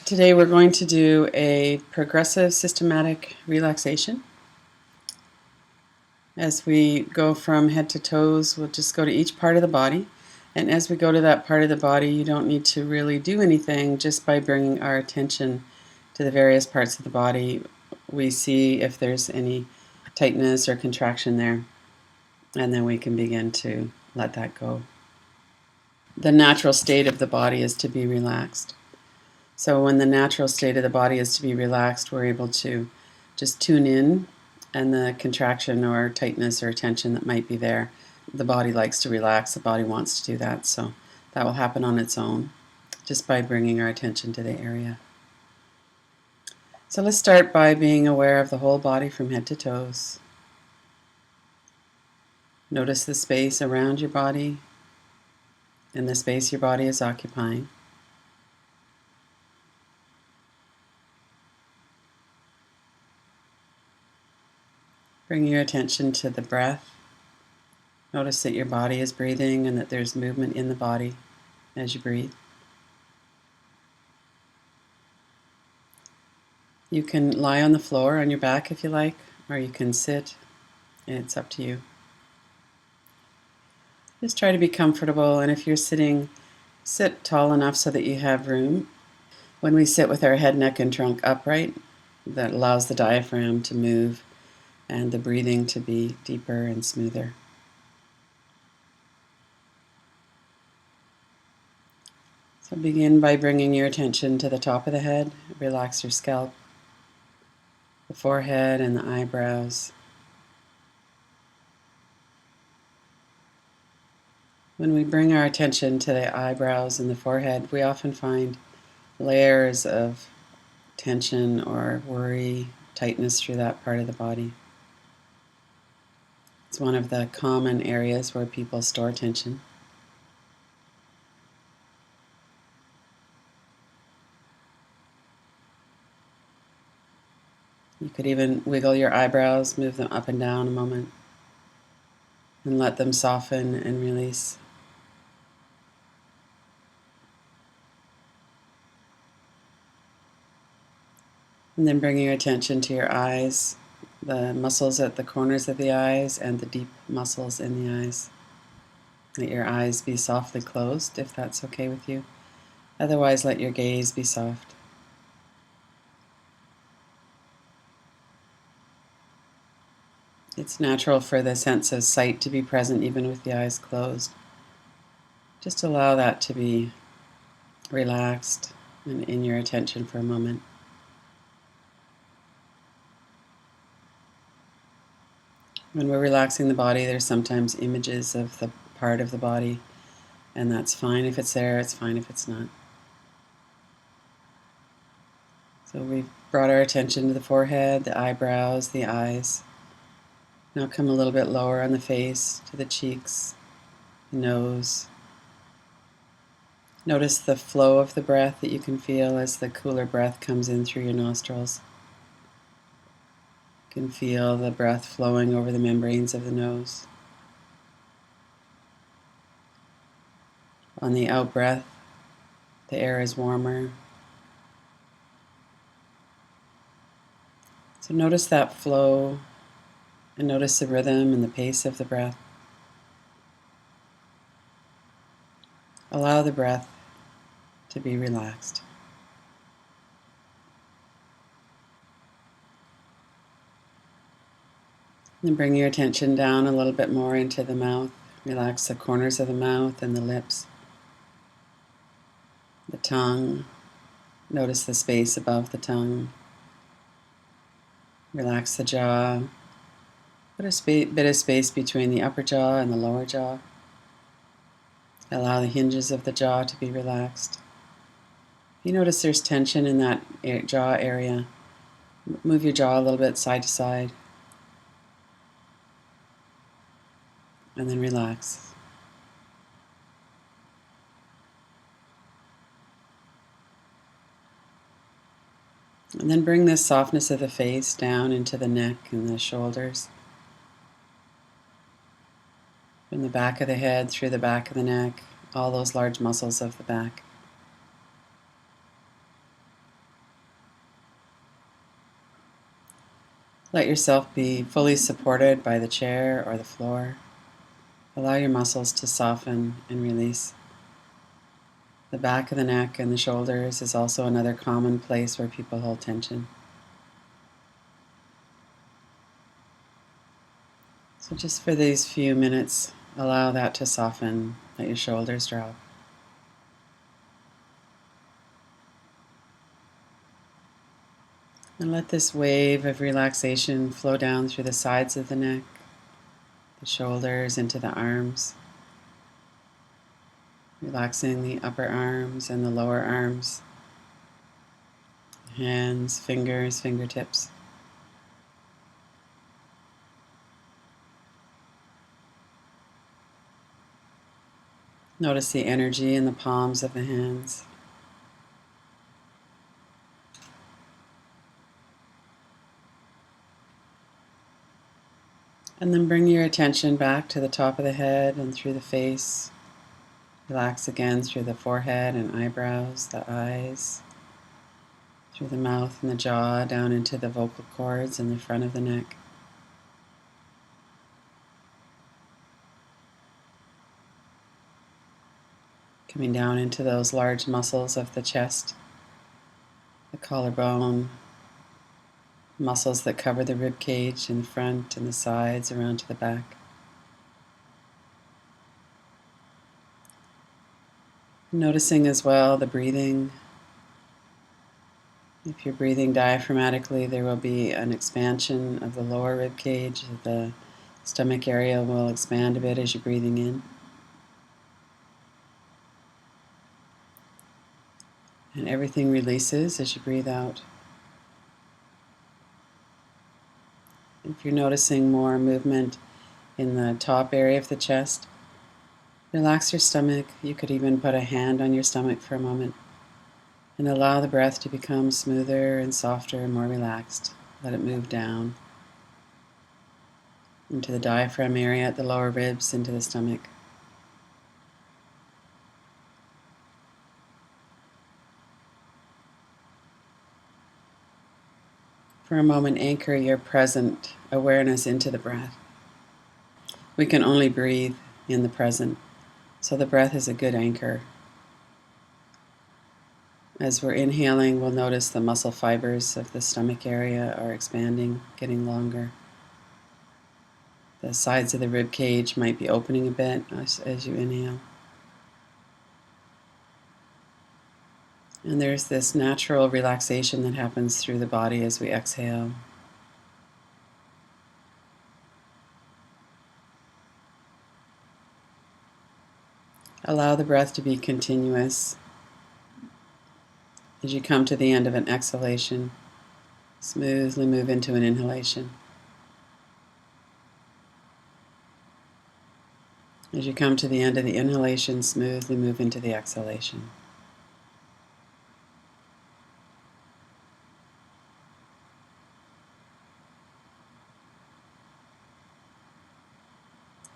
Today we're going to do a progressive systematic relaxation. As we go from head to toes, we'll just go to each part of the body. And as we go to that part of the body, you don't need to really do anything. Just by bringing our attention to the various parts of the body, we see if there's any tightness or contraction there. And then we can begin to let that go. The natural state of the body is to be relaxed. So when the natural state of the body is to be relaxed, we're able to just tune in, and the contraction or tightness or tension that might be there, the body likes to relax, the body wants to do that, so that will happen on its own just by bringing our attention to the area. So let's start by being aware of the whole body from head to toes. Notice the space around your body and the space your body is occupying. Bring your attention to the breath. Notice that your body is breathing and that there's movement in the body as you breathe. You can lie on the floor on your back if you like, or you can sit. It's up to you. Just try to be comfortable, and if you're sitting, sit tall enough so that you have room. When we sit with our head, neck, and trunk upright, that allows the diaphragm to move and the breathing to be deeper and smoother. So begin by bringing your attention to the top of the head. Relax your scalp, the forehead, and the eyebrows. When we bring our attention to the eyebrows and the forehead, we often find layers of tension or worry, tightness through that part of the body. It's one of the common areas where people store tension. You could even wiggle your eyebrows, move them up and down a moment, and let them soften and release. And then bringing your attention to your eyes, the muscles at the corners of the eyes and the deep muscles in the eyes. Let your eyes be softly closed if that's okay with you. Otherwise, let your gaze be soft. It's natural for the sense of sight to be present even with the eyes closed. Just allow that to be relaxed and in your attention for a moment. When we're relaxing the body, there's sometimes images of the part of the body, and that's fine if it's there, it's fine if it's not. So we've brought our attention to the forehead, the eyebrows, the eyes. Now come a little bit lower on the face, to the cheeks, the nose. Notice the flow of the breath that you can feel as the cooler breath comes in through your nostrils. You can feel the breath flowing over the membranes of the nose. On the out-breath, the air is warmer. So notice that flow and notice the rhythm and the pace of the breath. Allow the breath to be relaxed. And bring your attention down a little bit more into the mouth. Relax the corners of the mouth and the lips, the tongue. Notice the space above the tongue. Relax the jaw. Put a bit of space between the upper jaw and the lower jaw. Allow the hinges of the jaw to be relaxed. If you notice there's tension in that jaw area, move your jaw a little bit side to side. And then relax. And then bring this softness of the face down into the neck and the shoulders. From the back of the head, through the back of the neck, all those large muscles of the back. Let yourself be fully supported by the chair or the floor. Allow your muscles to soften and release. The back of the neck and the shoulders is also another common place where people hold tension. So just for these few minutes, allow that to soften. Let your shoulders drop. And let this wave of relaxation flow down through the sides of the neck, the shoulders, into the arms. Relaxing the upper arms and the lower arms, hands, fingers, fingertips. Notice the energy in the palms of the hands. And then bring your attention back to the top of the head and through the face. Relax again through the forehead and eyebrows, the eyes, through the mouth and the jaw, down into the vocal cords and the front of the neck. Coming down into those large muscles of the chest, the collarbone, muscles that cover the rib cage in the front and the sides around to the back. Noticing as well the breathing. If you're breathing diaphragmatically, there will be an expansion of the lower rib cage. The stomach area will expand a bit as you're breathing in. And everything releases as you breathe out. If you're noticing more movement in the top area of the chest, relax your stomach. You could even put a hand on your stomach for a moment and allow the breath to become smoother and softer and more relaxed. Let it move down into the diaphragm area at the lower ribs, into the stomach. For a moment, anchor your present awareness into the breath. We can only breathe in the present, so the breath is a good anchor. As we're inhaling, we'll notice the muscle fibers of the stomach area are expanding, getting longer. The sides of the rib cage might be opening a bit as you inhale. And there's this natural relaxation that happens through the body as we exhale. Allow the breath to be continuous. As you come to the end of an exhalation, smoothly move into an inhalation. As you come to the end of the inhalation, smoothly move into the exhalation.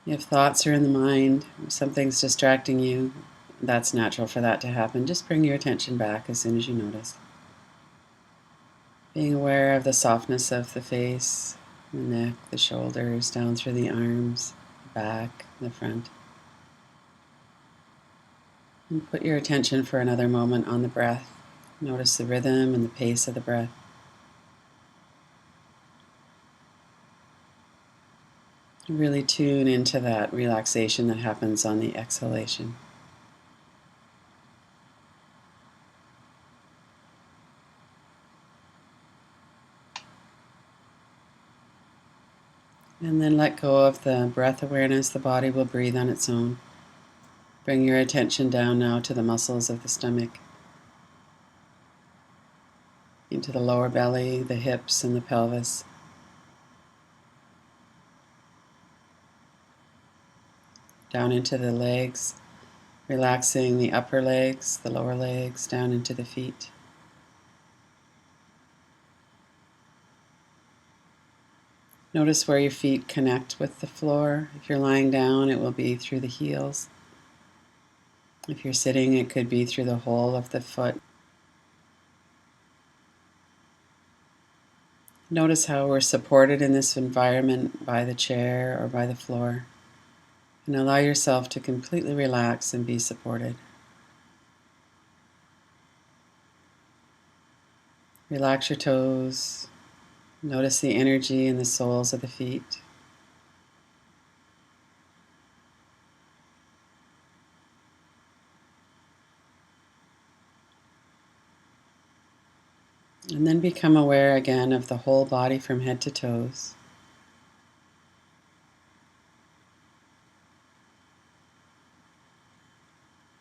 If thoughts are in the mind, if something's distracting you, that's natural for that to happen. Just bring your attention back as soon as you notice. Being aware of the softness of the face, the neck, the shoulders, down through the arms, the back, the front. And put your attention for another moment on the breath. Notice the rhythm and the pace of the breath. Really tune into that relaxation that happens on the exhalation. And then let go of the breath awareness. The body will breathe on its own. Bring your attention down now to the muscles of the stomach, into the lower belly, the hips, and the pelvis. Down into the legs, relaxing the upper legs, the lower legs, down into the feet. Notice where your feet connect with the floor. If you're lying down, it will be through the heels. If you're sitting, it could be through the whole of the foot. Notice how we're supported in this environment by the chair or by the floor, and allow yourself to completely relax and be supported. Relax your toes. Notice the energy in the soles of the feet. And then become aware again of the whole body from head to toes.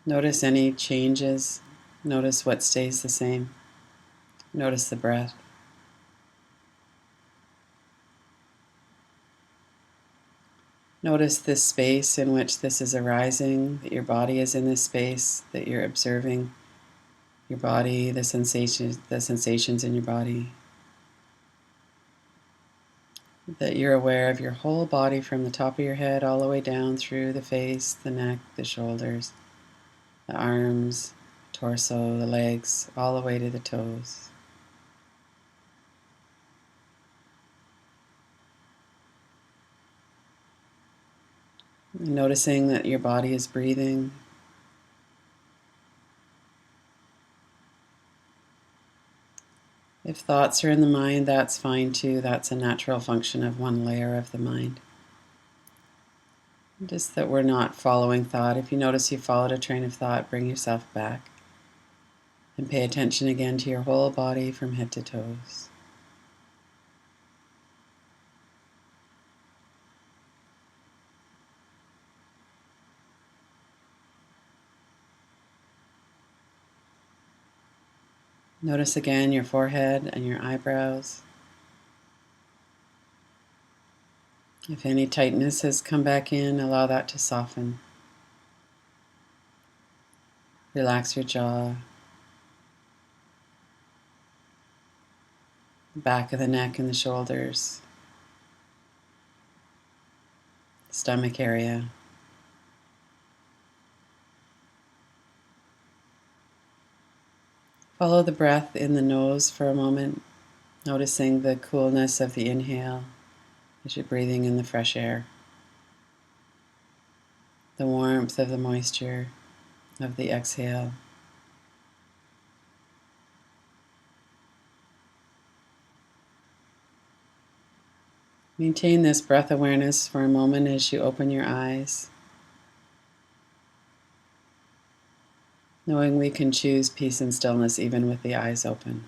Notice any changes. Notice what stays the same. Notice the breath. Notice this space in which this is arising, that your body is in this space, that you're observing your body, the sensations in your body. That you're aware of your whole body from the top of your head all the way down through the face, the neck, the shoulders, the arms, torso, the legs, all the way to the toes. And noticing that your body is breathing. If thoughts are in the mind, that's fine too. That's a natural function of one layer of the mind. Just that we're not following thought. If you notice you followed a train of thought, bring yourself back and pay attention again to your whole body from head to toes. Notice again your forehead and your eyebrows. If any tightness has come back in, allow that to soften. Relax your jaw, back of the neck and the shoulders, stomach area. Follow the breath in the nose for a moment, noticing the coolness of the inhale as you're breathing in the fresh air, the warmth of the moisture of the exhale. Maintain this breath awareness for a moment as you open your eyes, knowing we can choose peace and stillness even with the eyes open.